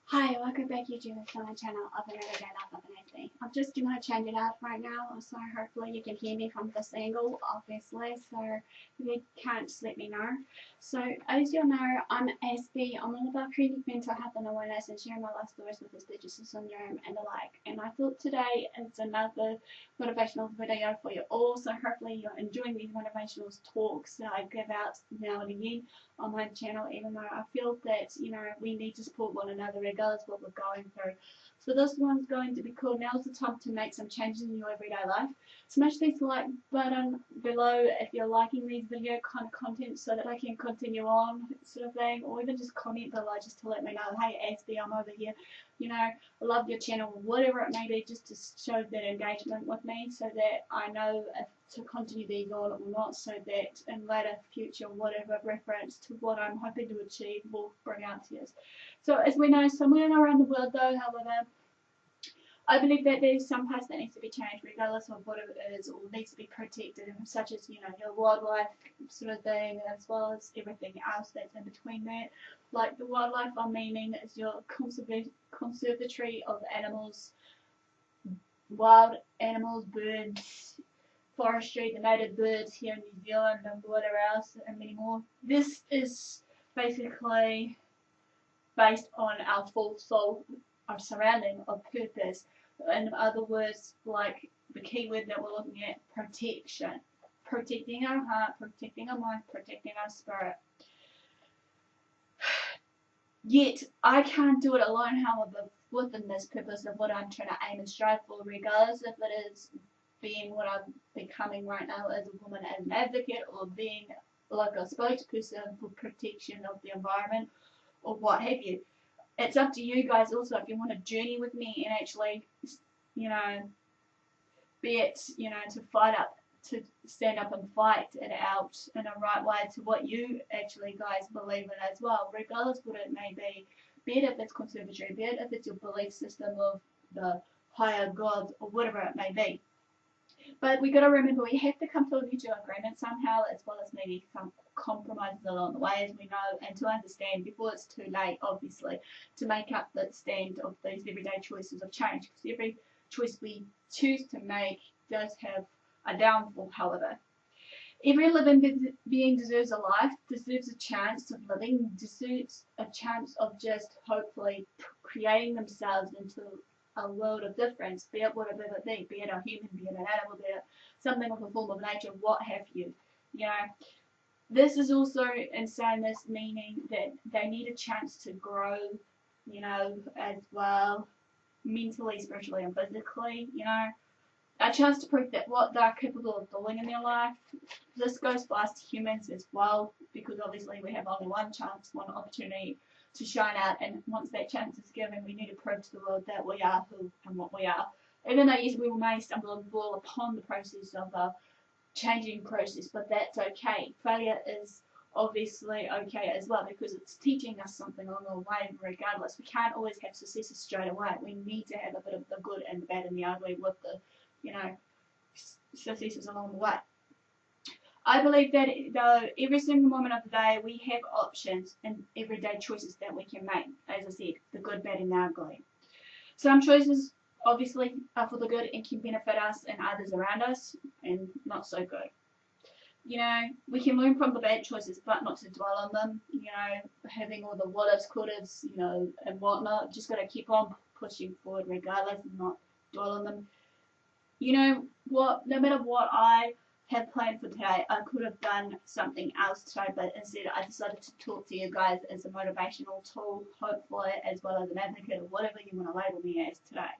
Hi, welcome back YouTube to my channel of another day life of an Aspie. I'm just going to change it up right now, so hopefully you can hear me from this angle, obviously, so if you can't, just let me know. So, as you know, I'm Aspie. I'm all about creating mental health and awareness and sharing my life stories with this digital syndrome and the like. And I thought today is another motivational video for you all, so hopefully you're enjoying these motivational talks that I give out now and again on my channel, even though I feel that, we need to support one another regardless of what we're going through. So this one's going to be called Now's the Time to Make Some Changes in Your Everyday Life. Smash the like button below if you're liking these video kind of content so that I can continue on, sort of thing, or even just comment below just to let me know, hey Aspie, I'm over here, I love your channel, whatever it may be, just to show that engagement with me so that I know if to continue these on or not, so that in later future whatever reference to what I'm hoping to achieve will bring out to you. So as we know, somewhere around the world though, however, I believe that there's some parts that needs to be changed regardless of what it is or needs to be protected, such as your wildlife sort of thing, as well as everything else that's in between that. Like the wildlife I'm meaning is your conservatory of animals, wild animals, birds, forestry, the native birds here in New Zealand and whatever else and many more. This is basically based on our full soul of surrounding of purpose. In other words, like the keyword that we're looking at, protection. Protecting our heart, protecting our mind, protecting our spirit. Yet, I can't do it alone, however, within this purpose of what I'm trying to aim and strive for, regardless if it is being what I'm becoming right now as a woman, as an advocate, or being like a spokesperson for protection of the environment, or what have you. It's up to you guys also if you want to journey with me and actually, be it, to fight up, to stand up and fight it out in a right way to what you actually guys believe in as well, regardless what it may be it if it's conservatory, be it if it's your belief system of the higher gods or whatever it may be. But we got to remember we have to come to a mutual agreement somehow, as well as maybe some compromises along the way, as we know, and to understand before it's too late, obviously, to make up the stand of these everyday choices of change. Because every choice we choose to make does have a downfall, however. Every living being deserves a life, deserves a chance of living, deserves a chance of just hopefully creating themselves into a world of difference, be it whatever it be it a human, be it an animal, be it something of a form of nature, what have you. This is also in saying this meaning that they need a chance to grow, as well, mentally, spiritually, and physically, a chance to prove that what they're capable of doing in their life. This goes for us humans as well, because obviously we have only one chance, one opportunity to shine out, and once that chance is given, we need to prove to the world that we are who and what we are. Even though, yes, we may stumble and fall upon the process of a changing process, but that's okay. Failure is obviously okay as well, because it's teaching us something along the way regardless. We can't always have successes straight away. We need to have a bit of the good and the bad and the ugly with the, successes along the way. I believe that though every single moment of the day we have options and everyday choices that we can make, as I said, the good, bad and the ugly. Some choices obviously are for the good and can benefit us and others around us, and not so good. We can learn from the bad choices but not to dwell on them, having all the what ifs, could ifs, and whatnot. Just got to keep on pushing forward regardless and not dwell on them. No matter what I have planned for today, I could have done something else today, but instead I decided to talk to you guys as a motivational tool, hopefully, as well as an advocate or whatever you want to label me as today.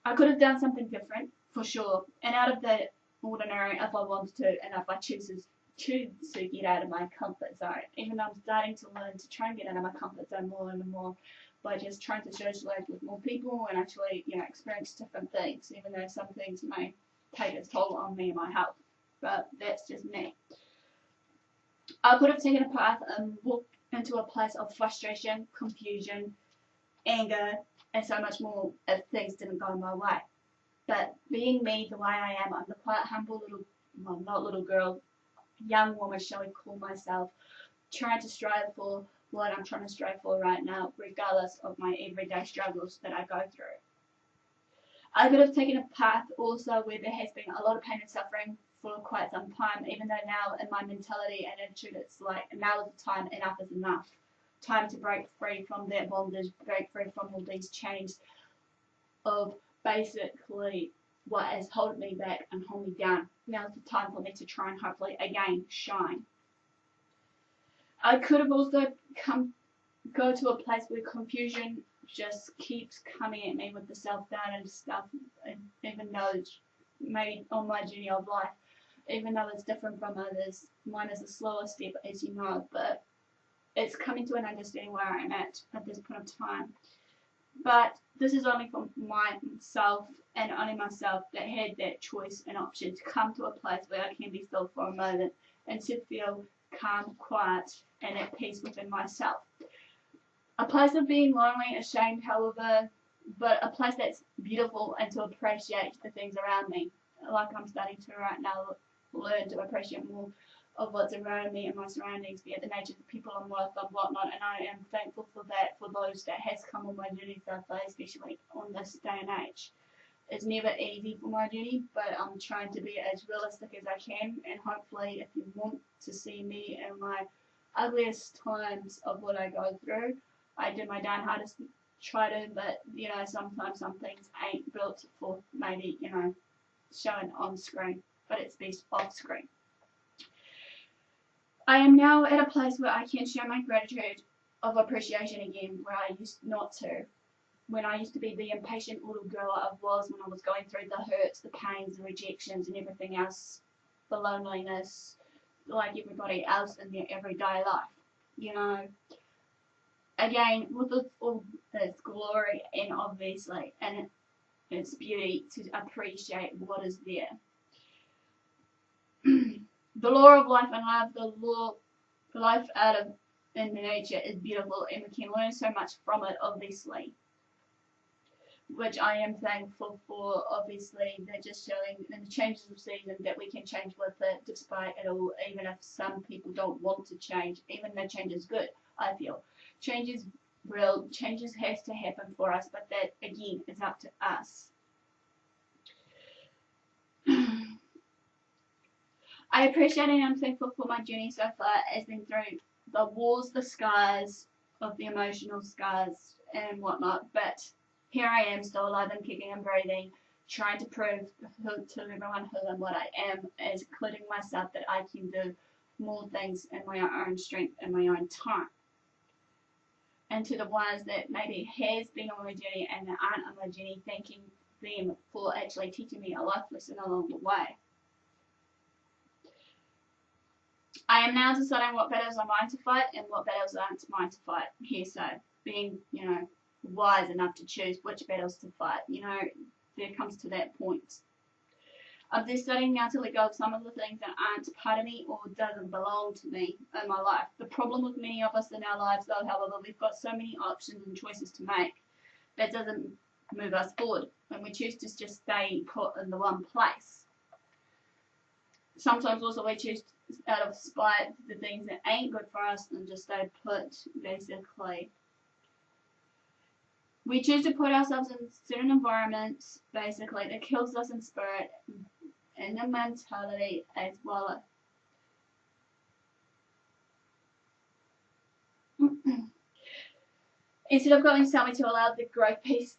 I could have done something different, for sure, and out of the ordinary if I wanted to, and if I choose to get out of my comfort zone. Even though I'm starting to learn to try and get out of my comfort zone more and more, by just trying to socialize with more people and actually, experience different things, even though some things may take its toll on me and my health. But that's just me. I could have taken a path and walked into a place of frustration, confusion, anger, and so much more if things didn't go my way. But being me the way I am, I'm the quite humble little, well, not little girl, young woman, shall we call myself, trying to strive for what I'm trying to strive for right now, regardless of my everyday struggles that I go through. I could have taken a path also where there has been a lot of pain and suffering for quite some time, even though now in my mentality and attitude it's like now is the time, enough is enough. Time to break free from that bondage, break free from all these chains of basically what has held me back and hold me down. Now is the time for me to try and hopefully again shine. I could have also go to a place where confusion just keeps coming at me with the self-doubt and stuff, and even though it's maybe on my journey of life, even though it's different from others, mine is a slower step, as you know, but it's coming to an understanding where I am at this point of time. But this is only for myself and only myself that had that choice and option to come to a place where I can be still for a moment and to feel calm, quiet, and at peace within myself. A place of being lonely, ashamed, however, but a place that's beautiful and to appreciate the things around me. Like I'm starting to right now learn to appreciate more of what's around me and my surroundings, be it the nature, the people I'm with and whatnot, and I am thankful for that, for those that has come on my journey so far, especially on this day and age. It's never easy for my journey, but I'm trying to be as realistic as I can, and hopefully if you want to see me in my ugliest times of what I go through, I do my darn hardest to try to, but you know, sometimes some things ain't built for maybe, you know, showing on screen, but it's best off screen. I am now at a place where I can share my gratitude of appreciation again, where I used not to. When I used to be the impatient little girl I was when I was going through the hurts, the pains, the rejections and everything else, the loneliness, like everybody else in their everyday life, you know. Again, with all its glory and obviously and its beauty, to appreciate what is there. The law of life and love, the life out of in nature is beautiful, and we can learn so much from it, obviously. Which I am thankful for, obviously. They're just showing in the changes of season that we can change with it, despite it all, even if some people don't want to change. Even though change is good, I feel. Change is real, changes has to happen for us, but that, again, is up to us. I appreciate and I'm thankful for my journey so far. It's been through the wars, the scars of the emotional scars and whatnot, but here I am still alive and kicking and breathing, trying to prove to everyone who and what I am, including myself, that I can do more things in my own strength and my own time. And to the ones that maybe has been on my journey and that aren't on my journey, thanking them for actually teaching me a life lesson along the way. I am now deciding what battles are mine to fight and what battles aren't mine to fight. Here, so being, you know, wise enough to choose which battles to fight. You know, there comes to that point. I'm deciding now to let go of some of the things that aren't part of me or doesn't belong to me in my life. The problem with many of us in our lives, though, however, we've got so many options and choices to make that doesn't move us forward, and we choose to just stay put in the one place. Sometimes also we choose out of spite the things that ain't good for us and just stay put, basically. We choose to put ourselves in certain environments, basically, that kills us in spirit and in mentality as well. Instead of going somewhere to allow the growth, peace,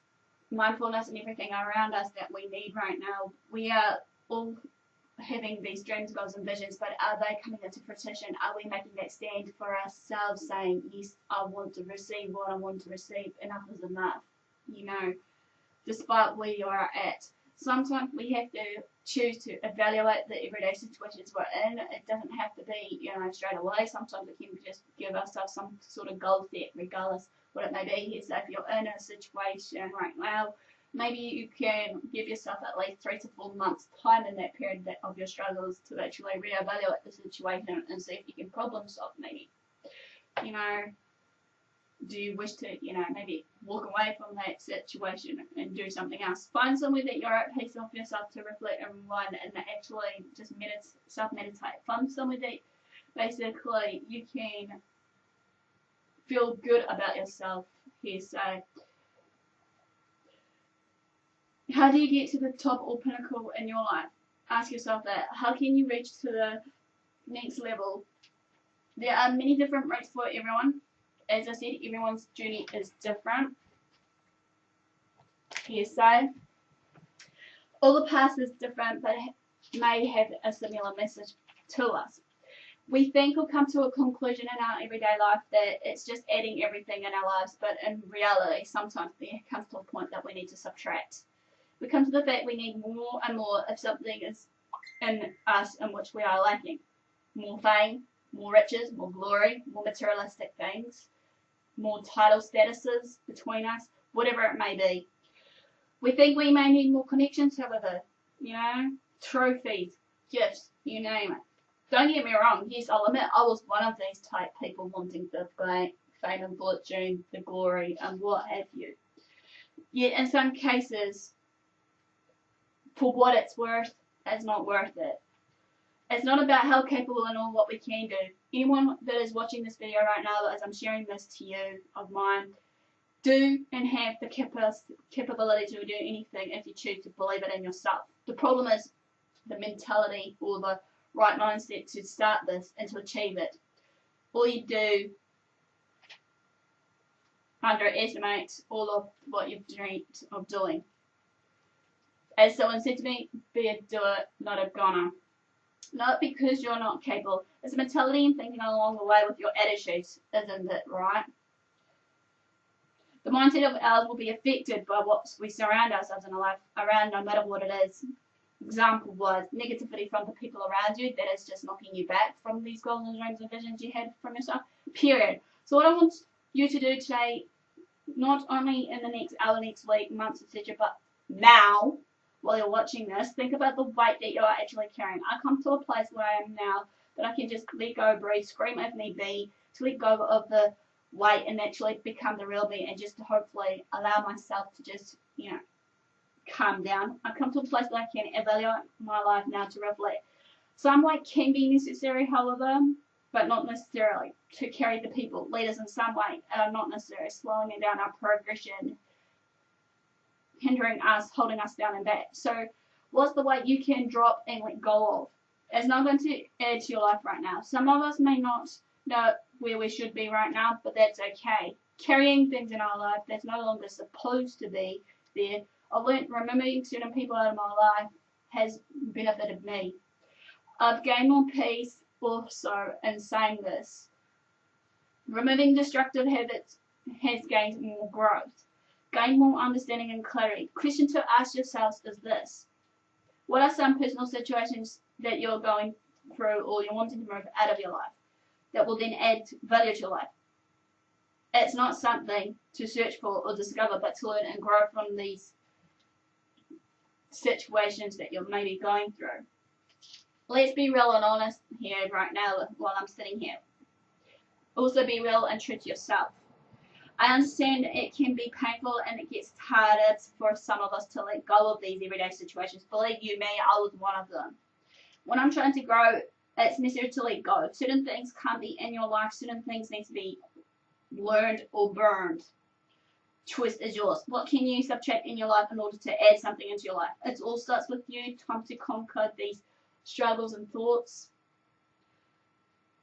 mindfulness and everything around us that we need right now, we are all having these dreams, goals and visions, but are they coming into fruition? Are we making that stand for ourselves, saying, yes, I want to receive what I want to receive, enough is enough, you know, despite where you are at. Sometimes we have to choose to evaluate the everyday situations we're in. It doesn't have to be, you know, straight away. Sometimes we can just give ourselves some sort of goal set, regardless what it may be. So if you're in a situation right now, maybe you can give yourself at least 3 to 4 months time in that period of your struggles to actually reevaluate the situation and see if you can problem solve maybe. You know, do you wish to, you know, maybe walk away from that situation and do something else? Find somewhere that you're at peace with yourself to reflect and run and actually just self-meditate. Find somewhere that basically you can feel good about yourself. Here, so how do you get to the top or pinnacle in your life? Ask yourself that. How can you reach to the next level? There are many different routes for everyone. As I said, everyone's journey is different. Here, so all the past is different, but may have a similar message to us. We think or come to a conclusion in our everyday life that it's just adding everything in our lives, but in reality, sometimes there comes to a point that we need to subtract. We come to the fact we need more and more if something is in us in which we are lacking. More fame, more riches, more glory, more materialistic things, more title statuses between us, whatever it may be. We think we may need more connections, however, trophies, gifts, you name it. Don't get me wrong, yes, I'll admit I was one of these type people wanting the fame and fortune, the glory, and what have you. Yet in some cases, for what it's worth, it's not worth it. It's not about how capable and all what we can do. Anyone that is watching this video right now, as I'm sharing this to you of mine, do and have the capability to do anything if you choose to believe it in yourself. The problem is the mentality or the right mindset to start this and to achieve it. All you do underestimate all of what you've dreamt of doing. As someone said to me, be a doer, not a goner. Not because you're not capable. It's a mentality and thinking along the way with your attitudes, isn't it, right? The mindset of ours will be affected by what we surround ourselves in our life around, no matter what it is. Example was negativity from the people around you that is just knocking you back from these goals and dreams and visions you had from yourself, period. So what I want you to do today, not only in the next hour, next week, months, etc., but now, while you're watching this, think about the weight that you are actually carrying. I come to a place where I am now that I can just let go, breathe, scream if need be, to let go of the weight and actually become the real me and just to hopefully allow myself to just, calm down. I've come to a place where I can evaluate my life now to reflect. Some weight can be necessary, however, but not necessarily to carry the people. Leaders in some way are not necessary, slowing down our progression, hindering us, holding us down and back. So what's the weight you can drop and let go of? It's not going to add to your life right now. Some of us may not know where we should be right now, but that's okay. Carrying things in our life that's no longer supposed to be there. I've learned removing certain people out of my life has benefited me. I've gained more peace also in saying this. Removing destructive habits has gained more growth. Gain more understanding and clarity. Question to ask yourselves is this. What are some personal situations that you're going through or you're wanting to move out of your life that will then add value to your life? It's not something to search for or discover, but to learn and grow from these situations that you're maybe going through. Let's be real and honest here right now while I'm sitting here. Also be real and true to yourself. I understand it can be painful and it gets harder for some of us to let go of these everyday situations. Believe you me, I was one of them. When I'm trying to grow, it's necessary to let go. Certain things can't be in your life. Certain things need to be learned or burned. Choice is yours. What can you subtract in your life in order to add something into your life? It all starts with you. Time to conquer these struggles and thoughts.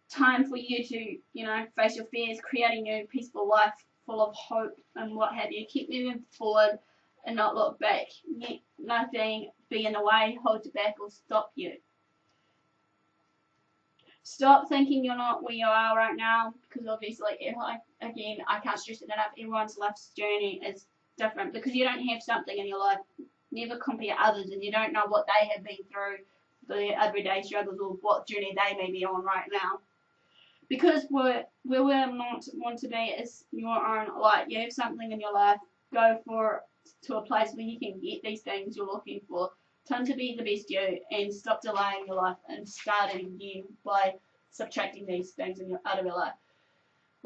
Time for you to, face your fears, create a new peaceful life full of hope and what have you. Keep moving forward and not look back. Let nothing be in the way, hold you back or stop you. Stop thinking you're not where you are right now, because obviously, again, I can't stress it enough, everyone's life's journey is different. Because you don't have something in your life, never compare others, and you don't know what they have been through, the everyday struggles, or what journey they may be on right now. Because where we not want to be is your own light. You have something in your life, go to a place where you can get these things you're looking for. Time to be the best you and stop delaying your life and starting again by subtracting these things out of your life.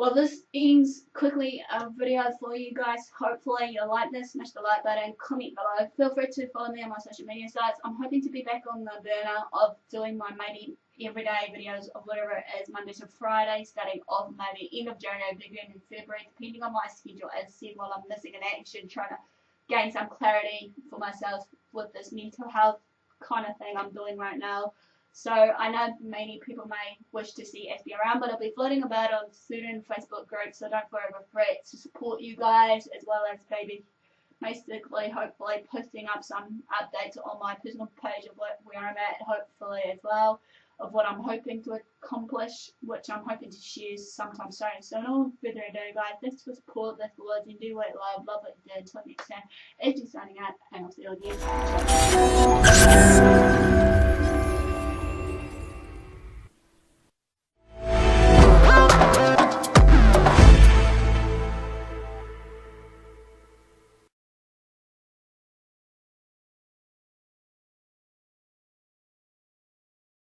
Well, this ends quickly a video for you guys. Hopefully you like this. Smash the like button, comment below. Feel free to follow me on my social media sites. I'm hoping to be back on the burner of doing my maybe everyday videos of whatever it is, Monday to Friday, starting off maybe end of January, beginning in February, depending on my schedule. As said, while I'm missing in action, trying to gain some clarity for myself with this mental health kind of thing I'm doing right now. So I know many people may wish to see Aspie around, but I'll be floating about on certain Facebook groups, so don't worry, we're free to support you guys, as well as maybe basically hopefully posting up some updates on my personal page of where I'm at, hopefully as well, of what I'm hoping to accomplish, which I'm hoping to share sometime soon. So no further ado, guys, thanks for support, thanks for watching, do what you love what you do. Until next time, it's just signing out, and I'll see you again.